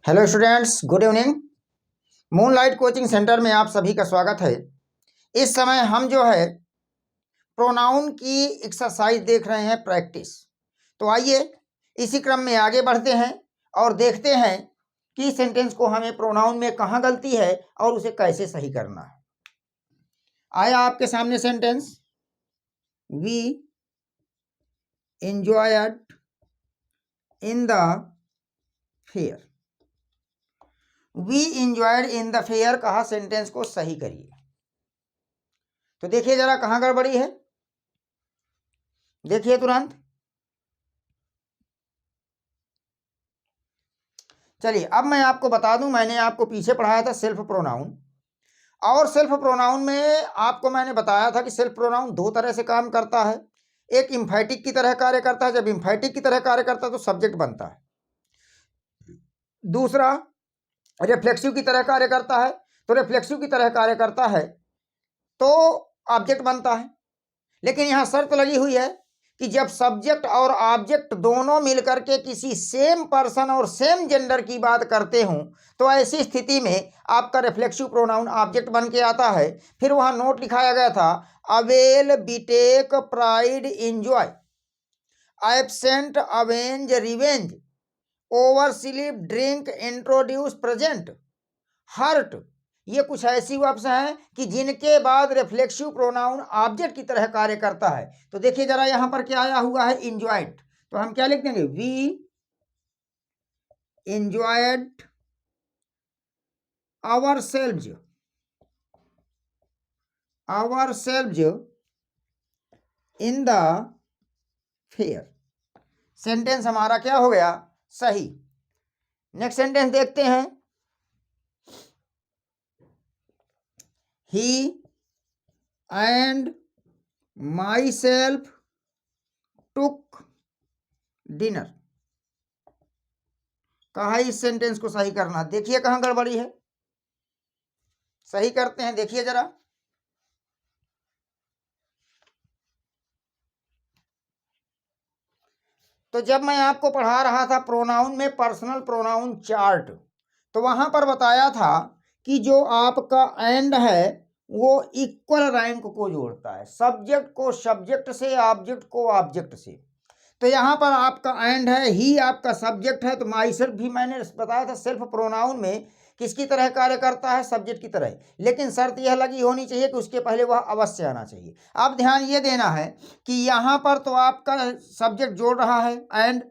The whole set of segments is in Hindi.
Hello students, good evening. Moonlight coaching centre में आप सभी का स्वागत है। इस समय हम जो है प्रोनाउन की एक्सरसाइज देख रहे हैं, प्रैक्टिस। तो आइए इसी क्रम में आगे बढ़ते हैं और देखते हैं कि सेंटेंस को हमें प्रोनाउन में कहाँ गलती है और उसे कैसे सही करना है। आया आपके सामने sentence, we enjoyed in the fair. We enjoyed in the fair कहा, सेंटेंस को सही करिए। तो देखिए जरा कहाँ गड़बड़ी है, देखिए तुरंत। चलिए अब मैं आपको बता दूं, मैंने आपको पीछे पढ़ाया था सेल्फ प्रोनाउन, और सेल्फ प्रोनाउन में आपको मैंने बताया था कि सेल्फ प्रोनाउन दो तरह से काम करता है। एक इम्फैटिक की तरह कार्य करता है, जब इम्फैटिक की तरह कार्य करता है तो सब्जेक्ट बनता है। दूसरा रिफ्लेक्सिव की तरह कार्य करता है, तो रिफ्लेक्सिव की तरह कार्य करता है तो ऑब्जेक्ट बनता है। लेकिन यहाँ शर्त लगी हुई है कि जब सब्जेक्ट और ऑब्जेक्ट दोनों मिलकर के किसी सेम पर्सन और सेम जेंडर की बात करते हों तो ऐसी स्थिति में आपका रिफ्लेक्सिव प्रोनाउन ऑब्जेक्ट बन के आता है। फिर वहां नोट लिखाया गया था, avail, betake, pride, enjoy, absent, avenge, revenge, oversleep, drink, introduce, present, hurt. ये कुछ ऐसी वर्ब्स हैं कि जिनके बाद रिफ्लेक्सिव प्रोनाउन ऑब्जेक्ट की तरह कार्य करता है। तो देखिए जरा यहां पर क्या आया हुआ है, इंजॉयड। तो हम क्या लिख देंगे, we enjoyed ourselves in the fair. Sentence हमारा क्या हो गया, सही। नेक्स्ट सेंटेंस देखते हैं, he and myself took dinner कहा, इस सेंटेंस को सही करना। देखिए कहां गड़बड़ी है, सही करते हैं, देखिए जरा। तो जब मैं आपको पढ़ा रहा था प्रोनाउन में पर्सनल प्रोनाउन चार्ट, तो वहां पर बताया था कि जो आपका एंड है वो इक्वल रैंक को जोड़ता है, सब्जेक्ट को सब्जेक्ट से, ऑब्जेक्ट को ऑब्जेक्ट से। तो यहाँ पर आपका एंड है, ही आपका सब्जेक्ट है, तो माई सेल्फ भी मैंने बताया था सेल्फ प्रोनाउन में किसकी तरह कार्य करता है, सब्जेक्ट की तरह। लेकिन शर्त यह लगी होनी चाहिए कि उसके पहले वह अवश्य आना चाहिए। अब ध्यान ये देना है कि यहाँ पर तो आपका सब्जेक्ट जोड़ रहा है एंड,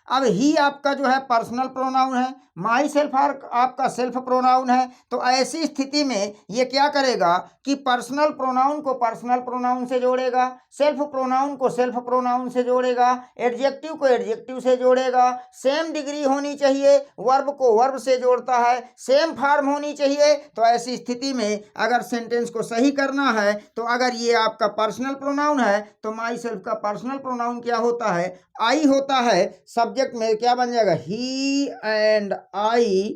अब ही आपका जो है पर्सनल प्रोनाउन है, माई सेल्फ आपका सेल्फ प्रोनाउन है। तो ऐसी स्थिति में ये क्या करेगा कि पर्सनल प्रोनाउन को पर्सनल प्रोनाउन से जोड़ेगा, सेल्फ प्रोनाउन को सेल्फ प्रोनाउन से जोड़ेगा, एडजेक्टिव को एडजेक्टिव से जोड़ेगा। सेम डिग्री होनी चाहिए, वर्ब को वर्ब से जोड़ता है, सेम फॉर्म होनी चाहिए। तो ऐसी स्थिति में अगर सेंटेंस को सही करना है तो अगर ये आपका पर्सनल प्रोनाउन है तो माई सेल्फ का पर्सनल प्रोनाउन क्या होता है, आई होता है। सब्जेक्ट में क्या बन जाएगा, ही एंड आई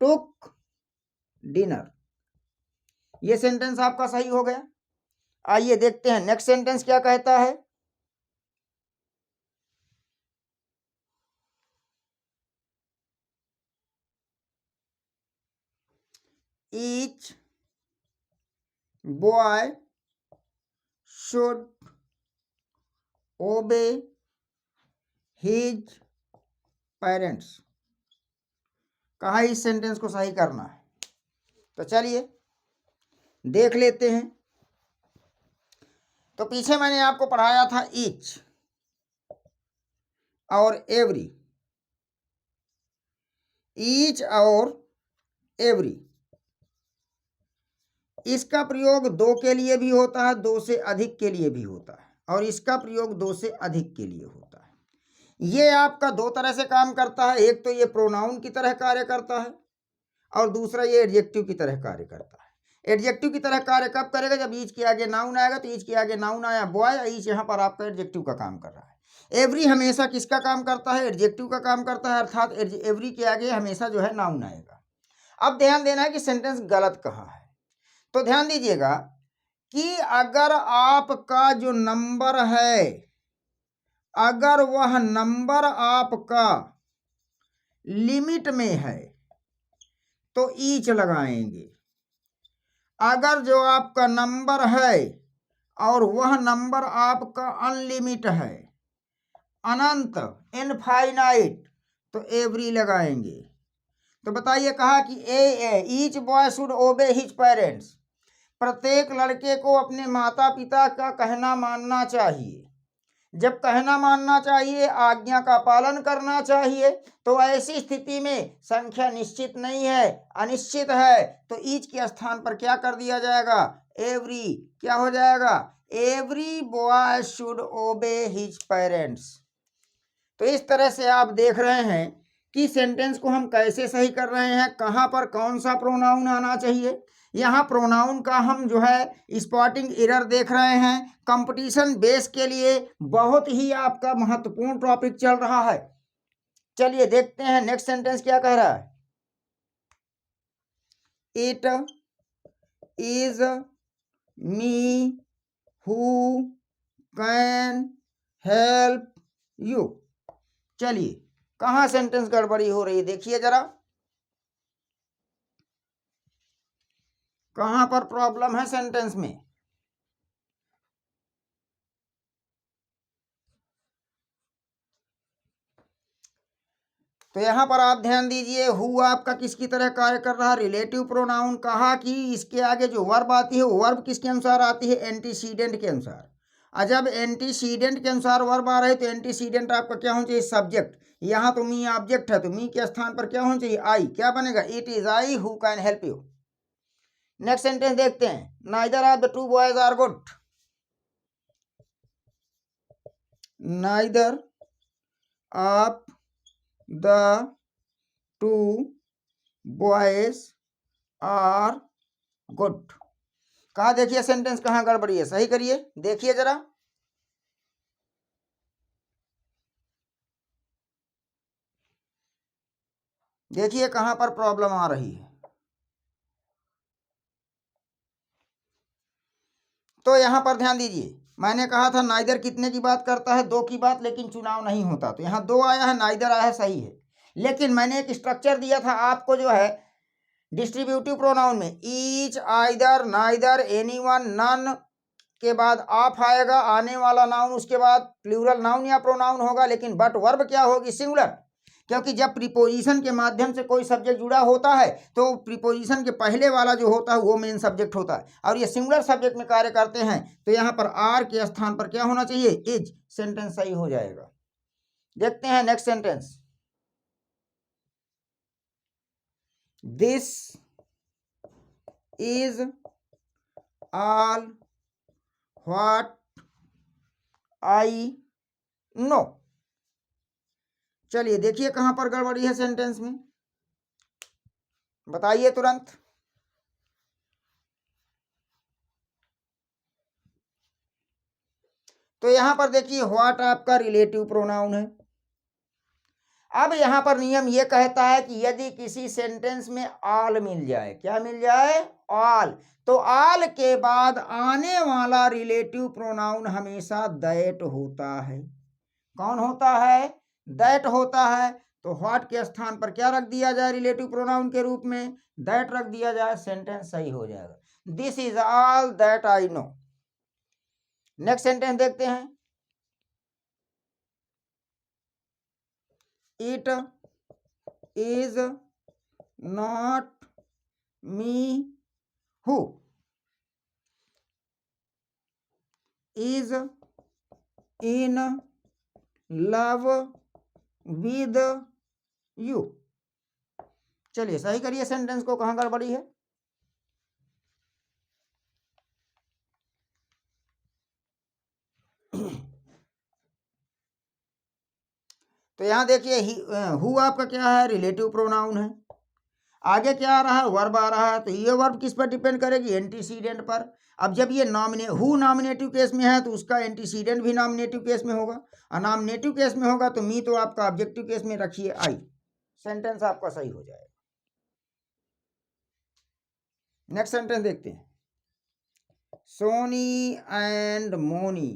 टुक डिनर। ये सेंटेंस आपका सही हो गया। आइए देखते हैं नेक्स्ट सेंटेंस क्या कहता है, ईच बॉय शुड ओबे हिज पेरेंट्स कहा, इस सेंटेंस को सही करना है। तो चलिए देख लेते हैं। तो पीछे मैंने आपको पढ़ाया था ईच और एवरी, ईच और एवरी, इसका प्रयोग दो के लिए भी होता है, दो से अधिक के लिए भी होता है, और इसका प्रयोग दो से अधिक के लिए होता है। ये आपका दो तरह से काम करता है, एक तो ये प्रोनाउन की तरह कार्य करता है और दूसरा ये एडजेक्टिव की तरह कार्य करता है। एडजेक्टिव की तरह कार्य कब करेगा, जब ईच के आगे नाउन आएगा। तो ईच के आगे नाउन आया बॉय, ईच यहाँ पर आपका एडजेक्टिव का काम कर रहा है। एवरी हमेशा किसका काम करता है, एडजेक्टिव का काम करता है, अर्थात एवरी के आगे हमेशा जो है नाउन आएगा। अब ध्यान देना है कि सेंटेंस गलत कहाँ है। तो ध्यान दीजिएगा कि अगर आपका जो नंबर है, अगर वह नंबर आपका लिमिट में है तो ईच लगाएंगे। अगर जो आपका नंबर है और वह नंबर आपका अनलिमिट है, अनंत, इनफाइनाइट, तो एवरी लगाएंगे। तो बताइए, कहा कि ईच बॉय शुड ओबे हिज पेरेंट्स, प्रत्येक लड़के को अपने माता पिता का कहना मानना चाहिए। जब कहना मानना चाहिए, आज्ञा का पालन करना चाहिए, तो ऐसी स्थिति में संख्या निश्चित नहीं है, अनिश्चित है, तो ईच के स्थान पर क्या कर दिया जाएगा? एवरी। क्या हो जाएगा? एवरी बॉय शुड ओबे हिज पेरेंट्स। तो इस तरह से आप देख रहे हैं कि सेंटेंस को हम कैसे सही कर रहे हैं, कहाँ पर कौन सा प्रोनाउन आना चाहिए। यहाँ प्रोनाउन का हम जो है स्पॉटिंग एरर देख रहे हैं। कंपटीशन बेस के लिए बहुत ही आपका महत्वपूर्ण टॉपिक चल रहा है। चलिए देखते हैं नेक्स्ट सेंटेंस क्या कह रहा है। It is me who can help you. चलिए, कहाँ सेंटेंस गड़बड़ी हो रही है देखिए जरा, कहाँ पर प्रॉब्लम है सेंटेंस में। तो यहां पर आप ध्यान दीजिए, हु आपका किसकी तरह कार्य कर रहा है? Relative pronoun. कहा कि इसके आगे जो वर्ब आती है वो वर्ब किसके अनुसार आती है? एंटीसीडेंट के अनुसार। और जब एंटीसीडेंट के अनुसार वर्ब आ रहे तो एंटीसीडेंट आपका क्या होना चाहिए? सब्जेक्ट। यहाँ तो मी ऑब्जेक्ट है, तो मी के स्थान पर क्या होना चाहिए? आई। क्या बनेगा? It is I who can help you. Next sentence देखते हैं। Neither of the two boys are good. Neither of the two boys are good. कहा देखिए सेंटेंस कहाँ गड़बड़ी है, सही करिए, देखिए जरा। देखिए कहाँ पर प्रॉब्लम आ रही है। तो यहां पर ध्यान दीजिए, मैंने कहा था नाइदर कितने की बात करता है? दो की बात, लेकिन चुनाव नहीं होता। तो यहाँ दो आया है, नाइदर आया है, सही है। लेकिन मैंने एक स्ट्रक्चर दिया था आपको जो है डिस्ट्रीब्यूटिव प्रोनाउन में, each, either, neither, anyone, none के बाद ऑफ आएगा, आने वाला नाउन, उसके बाद प्लूरल नाउन या प्रोनाउन होगा, लेकिन बट वर्ब क्या होगी? सिंगुलर। क्योंकि जब प्रीपोजिशन के माध्यम से कोई सब्जेक्ट जुड़ा होता है तो प्रीपोजिशन के पहले वाला जो होता है वो मेन सब्जेक्ट होता है, और ये सिंगुलर सब्जेक्ट में कार्य करते हैं। तो यहाँ पर आर के स्थान पर क्या होना चाहिए? इज। सेंटेंस सही हो जाएगा। देखते हैं next sentence. This is all what I know. चलिए देखिए कहां पर गड़बड़ी है सेंटेंस में, बताइए तुरंत। तो यहां पर देखिए व्हाट आपका रिलेटिव प्रोनाउन है। अब यहां पर नियम यह कहता है कि यदि किसी सेंटेंस में ऑल मिल जाए, क्या मिल जाए? ऑल, तो ऑल के बाद आने वाला रिलेटिव प्रोनाउन हमेशा दैट होता है। कौन होता है? दैट होता है। तो व्हाट के स्थान पर क्या रख दिया जाए रिलेटिव प्रोनाउन के रूप में? दैट रख दिया जाए, सेंटेंस सही हो जाएगा। This is all that I know. Next sentence देखते हैं। It is not me who is in love with you. चलिए सही करिए सेंटेंस को, कहां गड़बड़ी है। तो यहां देखिए हु आपका क्या है? रिलेटिव प्रोनाउन है। आगे क्या आ रहा है? वर्ब आ रहा है। तो ये वर्ब किस पर डिपेंड करेगी? एंटीसीडेंट पर। अब जब ये हु नॉमिनेटिव केस में है तो उसका एंटीसीडेंट भी नॉमिनेटिव केस में होगा, और नॉमिनेटिव केस में होगा तो मी तो आपका ऑब्जेक्टिव केस में रखिए आई। सेंटेंस आपका सही हो जाएगा। नेक्स्ट सेंटेंस देखते हैं। Soni and Moni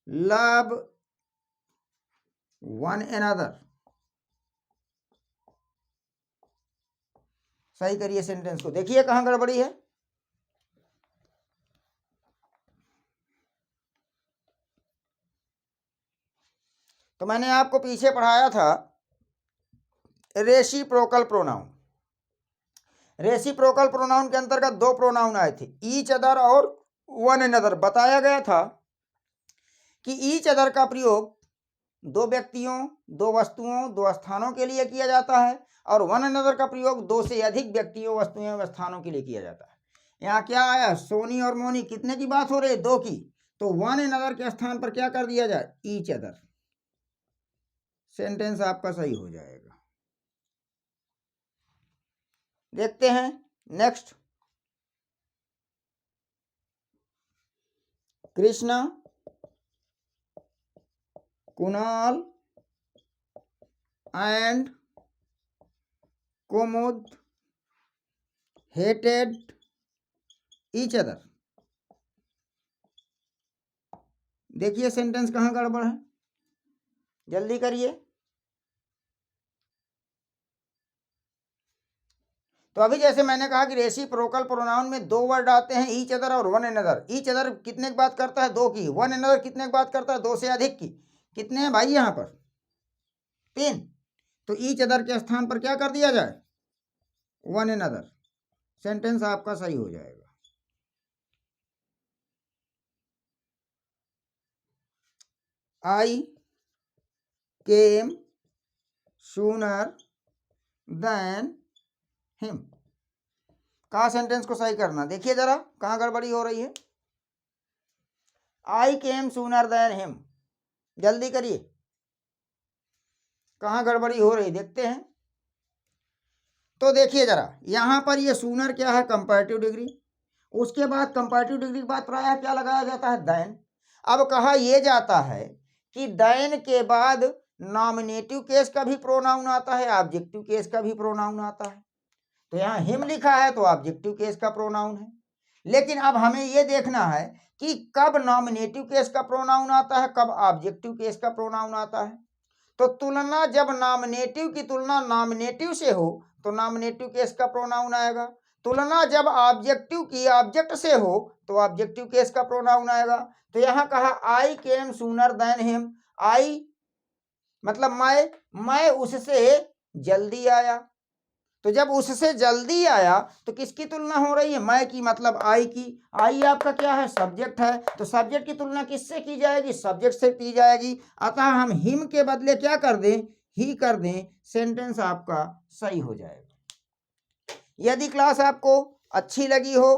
love one another. सही करिए सेंटेंस को। देखिए कहाँ गड़बड़ी है। तो मैंने आपको पीछे पढ़ाया था रेसिप्रोकल प्रोनाउन। रेसिप्रोकल प्रोनाउन के अंतर्गत दो प्रोनाउन आए थे, ईच अदर और वन अनदर। बताया गया था कि ईच अदर का प्रयोग दो व्यक्तियों, दो वस्तुओं, दो स्थानों के लिए किया जाता है, और वन अनदर का प्रयोग दो से अधिक व्यक्तियों, वस्तुओं व स्थानों के लिए किया जाता है। यहाँ क्या आया, सोनी और मोनी, कितने की बात हो रही है, दो की। तो वन अनदर के स्थान पर क्या कर दिया जाए, ईच अदर। सेंटेंस आपका सही हो जाएगा। देखते हैं next. Krishna, Kunal and Kumud hated each other. देखिए सेंटेंस कहाँ गड़बड़ है, जल्दी करिए। तो अभी जैसे मैंने कहा कि रेसिप्रोकल प्रोनाउन में दो वर्ड आते हैं, ईच अदर और वन अनदर। ईच अदर कितने की बात करता है, दो की। वन अनदर कितने की बात करता है, दो से अधिक की। कितने हैं भाई यहाँ पर, तीन। तो ईच अदर के स्थान पर क्या कर दिया जाए, वन अनदर। सेंटेंस आपका सही हो जाएगा। आई केम सूनर देन हिम का सेंटेंस को सही करना। देखिए जरा कहाँ गड़बड़ी हो रही है। आई केम सूनर देन हिम, जल्दी करिए, कहाँ गड़बड़ी हो रही देखते हैं। तो देखिए जरा यहाँ पर ये सूनर क्या है, कंपैरेटिव डिग्री। उसके बाद कंपैरेटिव डिग्री के बाद प्रायः क्या लगाया जाता है, देन। अब कहा यह जाता है कि देन के बाद नॉमिनेटिव केस का भी प्रोनाउन आता है, ऑब्जेक्टिव केस का भी प्रोनाउन आता है। तो यहाँ हिम लिखा है तो ऑब्जेक्टिव केस का प्रोनाउन है। लेकिन अब हमें यह देखना है कि कब नॉमिनेटिव केस का प्रोनाउन आता है, कब ऑब्जेक्टिव केस का प्रोनाउन आता है। तो तुलना, जब नॉमिनेटिव की तुलना नॉमिनेटिव से हो तो नॉमिनेटिव केस का प्रोनाउन आएगा। तुलना जब ऑब्जेक्टिव की ऑब्जेक्ट से हो तो ऑब्जेक्टिव केस का प्रोनाउन आएगा। तो यहाँ कहा आई केम सूनर देन हिम। आई मतलब मैं उससे जल्दी आया। तो जब उससे जल्दी आया तो किसकी तुलना हो रही है, मैं की, मतलब आई की। आई आपका क्या है, सब्जेक्ट है। तो सब्जेक्ट की तुलना किससे की जाएगी, सब्जेक्ट से की जाएगी। अतः हम हिम के बदले क्या कर दें, ही कर दें। सेंटेंस आपका सही हो जाएगा। यदि क्लास आपको अच्छी लगी हो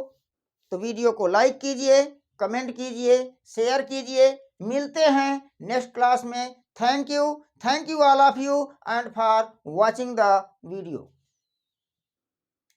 तो वीडियो को लाइक कीजिए, कमेंट कीजिए, शेयर कीजिए। मिलते हैं नेक्स्ट क्लास में। Thank you all of you and for watching the video.